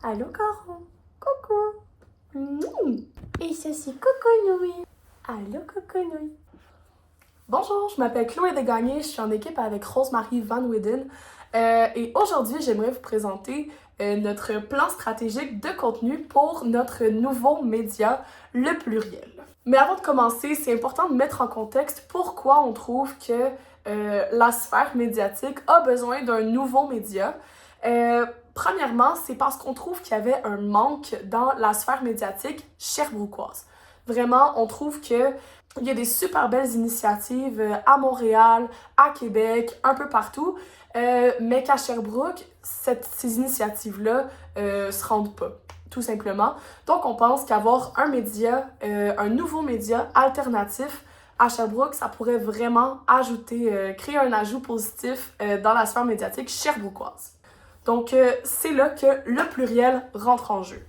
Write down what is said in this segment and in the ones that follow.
Allô Caro, coucou. Et ça c'est Coconouille. Allô Coconouille. Bonjour, je m'appelle Chloé Desgagnés, je suis en équipe avec Rosemary Van Widen et aujourd'hui j'aimerais vous présenter notre plan stratégique de contenu pour notre nouveau média, le pluriel. Mais avant de commencer, c'est important de mettre en contexte pourquoi on trouve que la sphère médiatique a besoin d'un nouveau média. Premièrement, c'est parce qu'on trouve qu'il y avait un manque dans la sphère médiatique sherbrookoise. Vraiment, on trouve qu'il y a des super belles initiatives à Montréal, à Québec, un peu partout, mais qu'à Sherbrooke, ces initiatives-là se rendent pas, tout simplement. Donc, on pense qu'avoir un média, un nouveau média alternatif à Sherbrooke, ça pourrait vraiment créer un ajout positif dans la sphère médiatique sherbrookoise. Donc, c'est là que le pluriel rentre en jeu.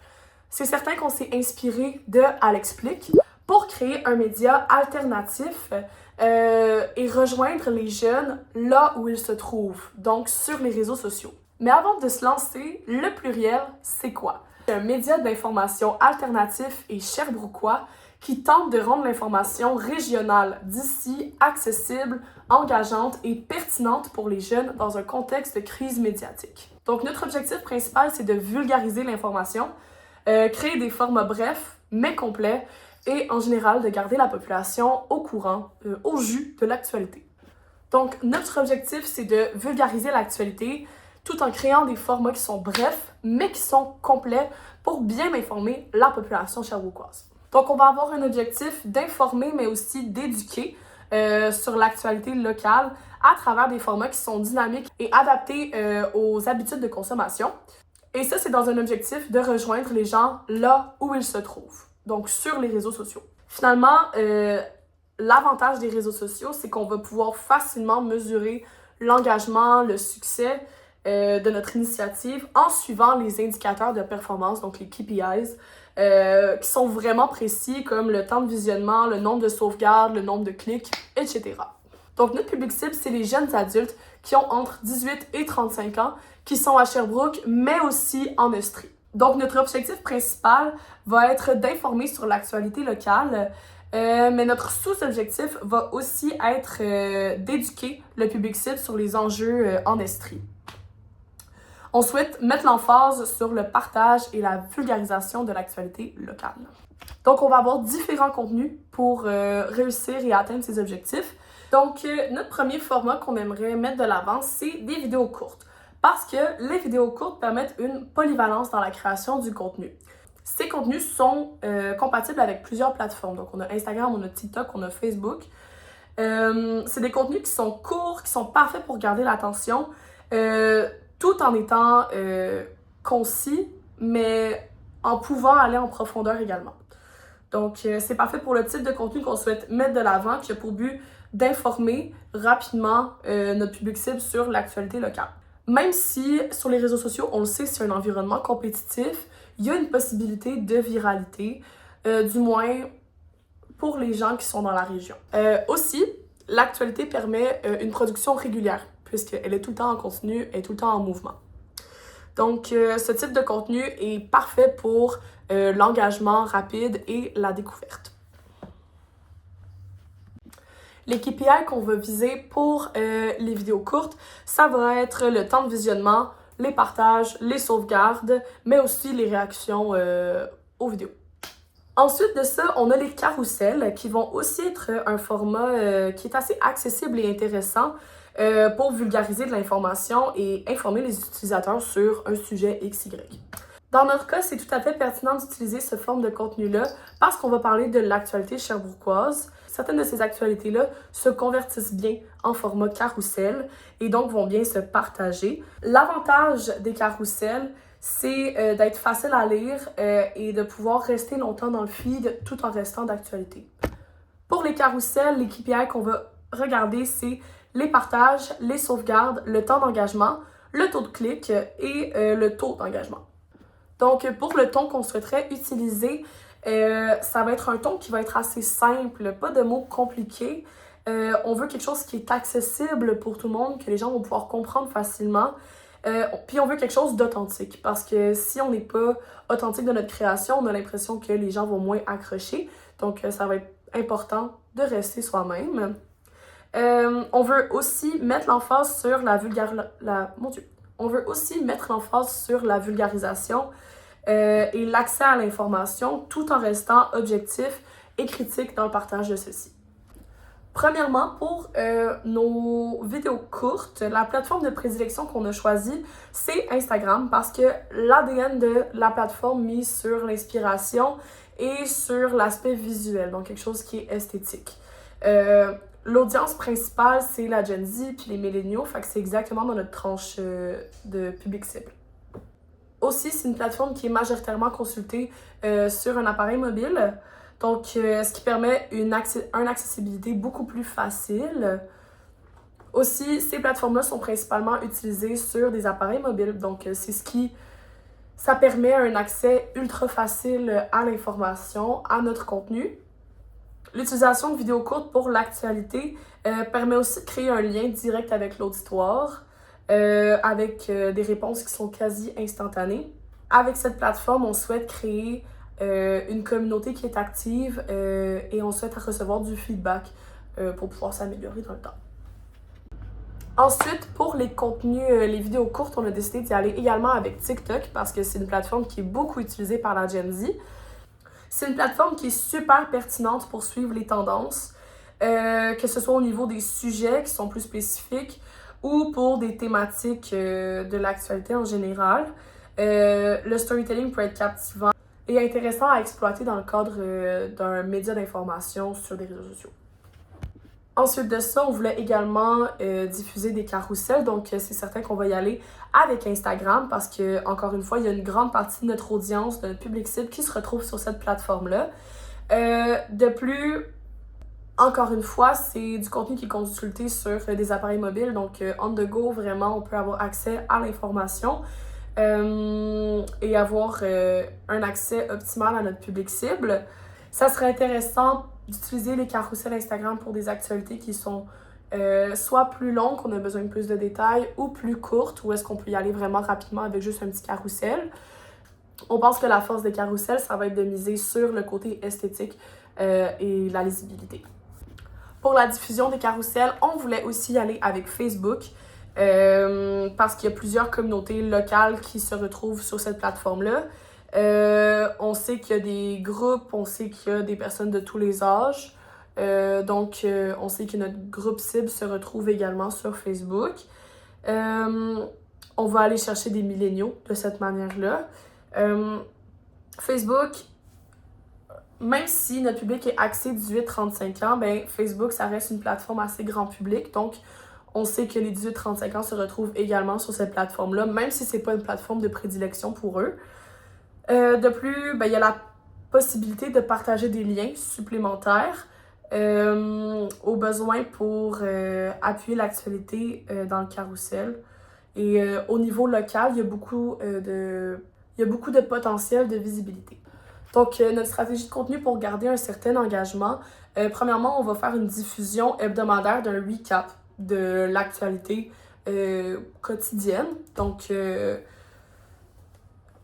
C'est certain qu'on s'est inspiré de Alexplique pour créer un média alternatif et rejoindre les jeunes là où ils se trouvent, donc sur les réseaux sociaux. Mais avant de se lancer, le pluriel, c'est quoi? C'est un média d'information alternatif et sherbrookois qui tente de rendre l'information régionale d'ici accessible, engageante et pertinente pour les jeunes dans un contexte de crise médiatique. Donc, notre objectif principal, c'est de vulgariser l'information, créer des formats brefs, mais complets, et en général, de garder la population au courant, au jus de l'actualité. Donc, notre objectif, c'est de vulgariser l'actualité tout en créant des formats qui sont brefs, mais qui sont complets pour bien informer la population sherbrookoise. Donc, on va avoir un objectif d'informer, mais aussi d'éduquer sur l'actualité locale à travers des formats qui sont dynamiques et adaptés aux habitudes de consommation. Et ça, c'est dans un objectif de rejoindre les gens là où ils se trouvent, donc sur les réseaux sociaux. Finalement, l'avantage des réseaux sociaux, c'est qu'on va pouvoir facilement mesurer l'engagement, le succès de notre initiative en suivant les indicateurs de performance, donc les KPIs, qui sont vraiment précis, comme le temps de visionnement, le nombre de sauvegardes, le nombre de clics, etc. Donc, notre public cible, c'est les jeunes adultes qui ont entre 18 et 35 ans, qui sont à Sherbrooke, mais aussi en Estrie. Donc, notre objectif principal va être d'informer sur l'actualité locale, mais notre sous-objectif va aussi être d'éduquer le public cible sur les enjeux en Estrie. On souhaite mettre l'emphase sur le partage et la vulgarisation de l'actualité locale. Donc, on va avoir différents contenus pour réussir et atteindre ces objectifs. Donc, notre premier format qu'on aimerait mettre de l'avant, c'est des vidéos courtes. Parce que les vidéos courtes permettent une polyvalence dans la création du contenu. Ces contenus sont compatibles avec plusieurs plateformes. Donc, on a Instagram, on a TikTok, on a Facebook. C'est des contenus qui sont courts, qui sont parfaits pour garder l'attention, tout en étant concis, mais en pouvant aller en profondeur également. Donc, c'est parfait pour le type de contenu qu'on souhaite mettre de l'avant, qui a pour but d'informer rapidement notre public cible sur l'actualité locale. Même si, sur les réseaux sociaux, on le sait, c'est un environnement compétitif, il y a une possibilité de viralité, du moins pour les gens qui sont dans la région. Aussi, l'actualité permet une production régulière, puisqu'elle est tout le temps en continu, elle est tout le temps en mouvement. Donc, ce type de contenu est parfait pour l'engagement rapide et la découverte. Les KPI qu'on va viser pour les vidéos courtes, ça va être le temps de visionnement, les partages, les sauvegardes, mais aussi les réactions aux vidéos. Ensuite de ça, on a les carousels qui vont aussi être un format qui est assez accessible et intéressant pour vulgariser de l'information et informer les utilisateurs sur un sujet XY. Dans notre cas, c'est tout à fait pertinent d'utiliser ce forme de contenu-là parce qu'on va parler de l'actualité sherbrookoise. Certaines de ces actualités-là se convertissent bien en format carrousel et donc vont bien se partager. L'avantage des carousels, c'est d'être facile à lire et de pouvoir rester longtemps dans le feed tout en restant d'actualité. Pour les carousels, les KPI qu'on va regarder, c'est les partages, les sauvegardes, le temps d'engagement, le taux de clic et le taux d'engagement. Donc, pour le ton qu'on souhaiterait utiliser, ça va être un ton qui va être assez simple, pas de mots compliqués. On veut quelque chose qui est accessible pour tout le monde, que les gens vont pouvoir comprendre facilement. Puis on veut quelque chose d'authentique parce que si on n'est pas authentique de notre création, on a l'impression que les gens vont moins accrocher. Donc ça va être important de rester soi-même. On veut aussi mettre l'emphase sur On veut aussi mettre l'emphase sur la vulgarisation et l'accès à l'information tout en restant objectif et critique dans le partage de ceci. Premièrement, pour nos vidéos courtes, la plateforme de prédilection qu'on a choisie, c'est Instagram parce que l'ADN de la plateforme mise sur l'inspiration et sur l'aspect visuel, donc quelque chose qui est esthétique. L'audience principale, c'est la Gen Z puis les milléniaux, fait que c'est exactement dans notre tranche de public cible. Aussi, c'est une plateforme qui est majoritairement consultée sur un appareil mobile, donc ce qui permet une accessibilité beaucoup plus facile. Aussi, ces plateformes-là sont principalement utilisées sur des appareils mobiles, donc ça permet un accès ultra facile à l'information, à notre contenu. L'utilisation de vidéos courtes pour l'actualité permet aussi de créer un lien direct avec l'auditoire, avec des réponses qui sont quasi instantanées. Avec cette plateforme, on souhaite créer une communauté qui est active et on souhaite recevoir du feedback pour pouvoir s'améliorer dans le temps. Ensuite, pour les contenus, les vidéos courtes, on a décidé d'y aller également avec TikTok parce que c'est une plateforme qui est beaucoup utilisée par la Gen Z. C'est une plateforme qui est super pertinente pour suivre les tendances, que ce soit au niveau des sujets qui sont plus spécifiques ou pour des thématiques de l'actualité en général. Le storytelling peut être captivant et intéressant à exploiter dans le cadre d'un média d'information sur des réseaux sociaux. Ensuite de ça, on voulait également diffuser des carousels, donc c'est certain qu'on va y aller avec Instagram parce que, encore une fois, il y a une grande partie de notre audience, de notre public cible qui se retrouve sur cette plateforme-là. De plus, encore une fois, c'est du contenu qui est consulté sur des appareils mobiles, donc on the go, vraiment, on peut avoir accès à l'information et avoir un accès optimal à notre public cible. Ça serait intéressant d'utiliser les carousels Instagram pour des actualités qui sont soit plus longues, qu'on a besoin de plus de détails, ou plus courtes, où est-ce qu'on peut y aller vraiment rapidement avec juste un petit carrousel. On pense que la force des carousels, ça va être de miser sur le côté esthétique et la lisibilité. Pour la diffusion des carousels, on voulait aussi y aller avec Facebook parce qu'il y a plusieurs communautés locales qui se retrouvent sur cette plateforme-là. On sait qu'il y a des groupes, on sait qu'il y a des personnes de tous les âges. Donc, on sait que notre groupe cible se retrouve également sur Facebook. On va aller chercher des milléniaux de cette manière-là. Facebook, même si notre public est axé 18-35 ans, ben Facebook, ça reste une plateforme assez grand public. Donc, on sait que les 18-35 ans se retrouvent également sur cette plateforme-là, même si c'est pas une plateforme de prédilection pour eux. De plus, il y a la possibilité de partager des liens supplémentaires au besoin pour appuyer l'actualité dans le carrousel. Et au niveau local, il y a beaucoup de potentiel de visibilité. Donc, notre stratégie de contenu pour garder un certain engagement, premièrement, on va faire une diffusion hebdomadaire d'un recap de l'actualité quotidienne. Donc,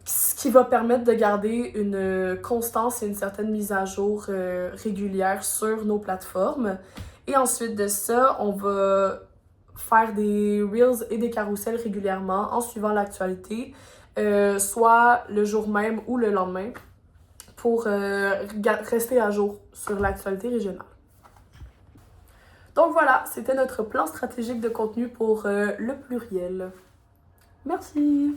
ce qui va permettre de garder une constance et une certaine mise à jour régulière sur nos plateformes. Et ensuite de ça, on va faire des Reels et des carousels régulièrement en suivant l'actualité, soit le jour même ou le lendemain, pour rester à jour sur l'actualité régionale. Donc voilà, c'était notre plan stratégique de contenu pour le pluriel. Merci!